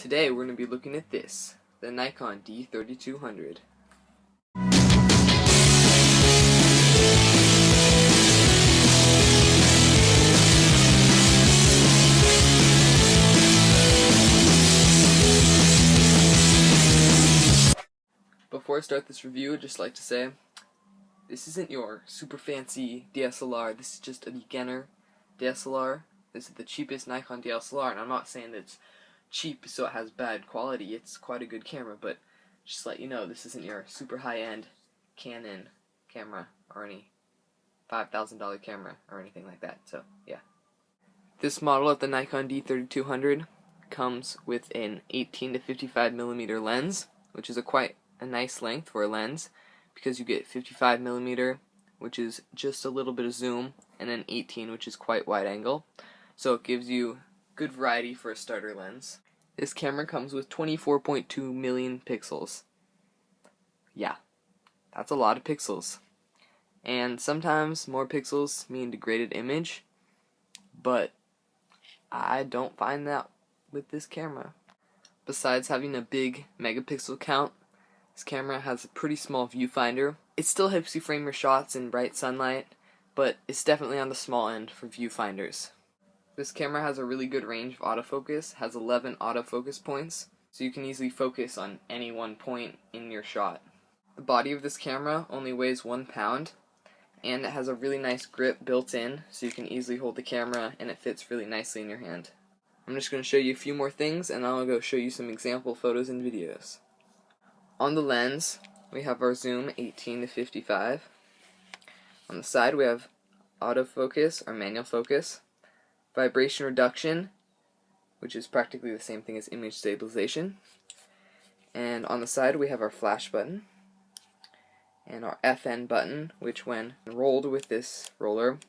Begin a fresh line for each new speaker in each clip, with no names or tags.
Today we're going to be looking at this, the Nikon D3200. Before I start this review, I'd just like to say, this isn't your super fancy DSLR, this is just a beginner DSLR. This is the cheapest Nikon DSLR, and I'm not saying that it's cheap so it has bad quality. It's quite a good camera, but just to let you know, this isn't your super high-end Canon camera or any $5,000 camera or anything like that, so yeah. This model of the Nikon D3200 comes with an 18 to 55mm lens, which is quite a nice length for a lens, because you get 55mm, which is just a little bit of zoom, and then 18, which is quite wide angle, so it gives you good variety for a starter lens. This camera comes with 24.2 million pixels. Yeah, that's a lot of pixels. And sometimes more pixels mean degraded image, but I don't find that with this camera. Besides having a big megapixel count, this camera has a pretty small viewfinder. It still helps you frame your shots in bright sunlight, but it's definitely on the small end for viewfinders. This camera has a really good range of autofocus, has 11 autofocus points, so you can easily focus on any one point in your shot. The body of this camera only weighs 1 pound, and it has a really nice grip built in, so you can easily hold the camera and it fits really nicely in your hand. I'm just going to show you a few more things, and I'll go show you some example photos and videos. On the lens, we have our zoom 18 to 55. On the side, we have autofocus or manual focus, vibration reduction, which is practically the same thing as image stabilization, and on the side we have our flash button and our FN button, which when rolled with this roller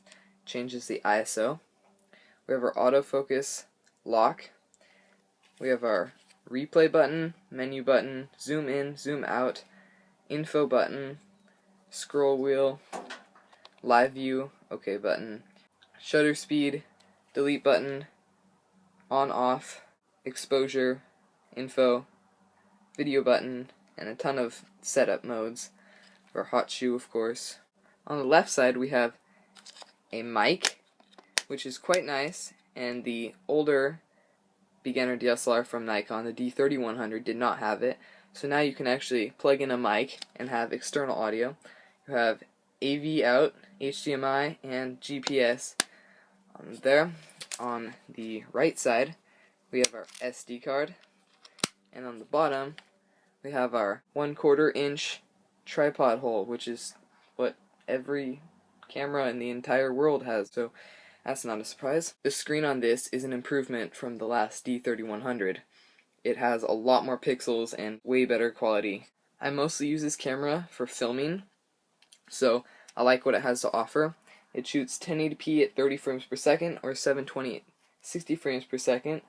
changes the ISO. We have our autofocus lock, we have our replay button, menu button, zoom in, zoom out, info button, scroll wheel, live view, OK button, shutter speed, delete button, on off, exposure, info, video button, and a ton of setup modes for hot shoe, of course. On the left side we have a mic, which is quite nice, and the older beginner DSLR from Nikon, the D3100, did not have it, so now you can actually plug in a mic and have external audio. You have AV out, HDMI, and GPS there. On the right side we have our SD card, and on the bottom we have our 1/4 inch tripod hole, which is what every camera in the entire world has, so that's not a surprise. The screen on this is an improvement from the last D3100. It has a lot more pixels and way better quality. I mostly use this camera for filming, so I like what it has to offer. It shoots 1080p at 30 frames per second or 720 at 60 frames per second.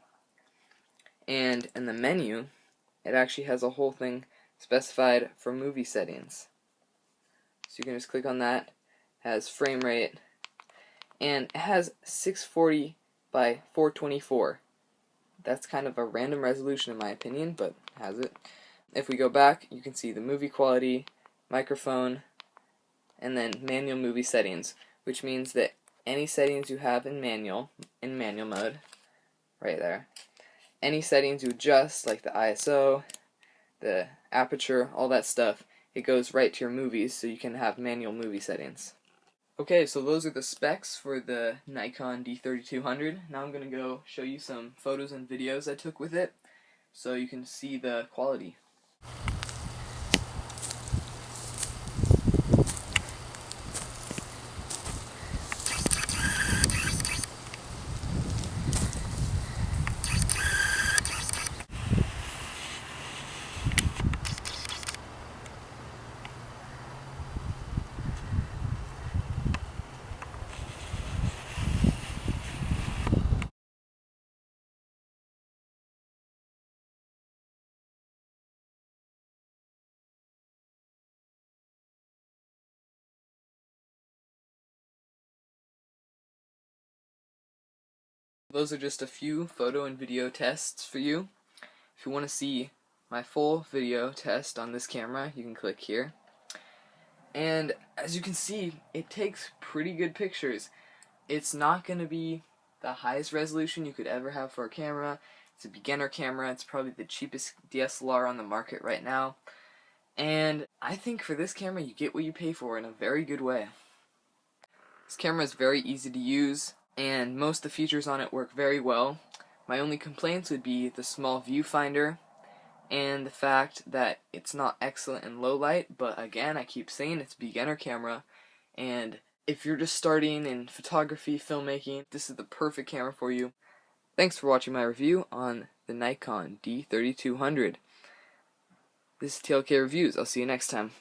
And in the menu, it actually has a whole thing specified for movie settings. So you can just click on that. It has frame rate, and it has 640 by 424. That's kind of a random resolution in my opinion, but it has it. If we go back, you can see the movie quality, microphone, and then manual movie settings, which means that any settings you have in manual mode, right there, any settings you adjust, like the ISO, the aperture, all that stuff, it goes right to your movies, so you can have manual movie settings. Okay, so those are the specs for the Nikon D3200. Now I'm going to go show you some photos and videos I took with it, so you can see the quality. Those are just a few photo and video tests for you. If you want to see my full video test on this camera, you can click here. And as you can see, it takes pretty good pictures. It's not going to be the highest resolution you could ever have for a camera. It's a beginner camera. It's probably the cheapest DSLR on the market right now. And I think for this camera, you get what you pay for in a very good way. This camera is very easy to use, and most of the features on it work very well. My only complaints would be the small viewfinder and the fact that it's not excellent in low light, but again, I keep saying it's a beginner camera, and if you're just starting in photography, filmmaking, this is the perfect camera for you. Thanks for watching my review on the Nikon D3200. This is TLK Reviews. I'll see you next time.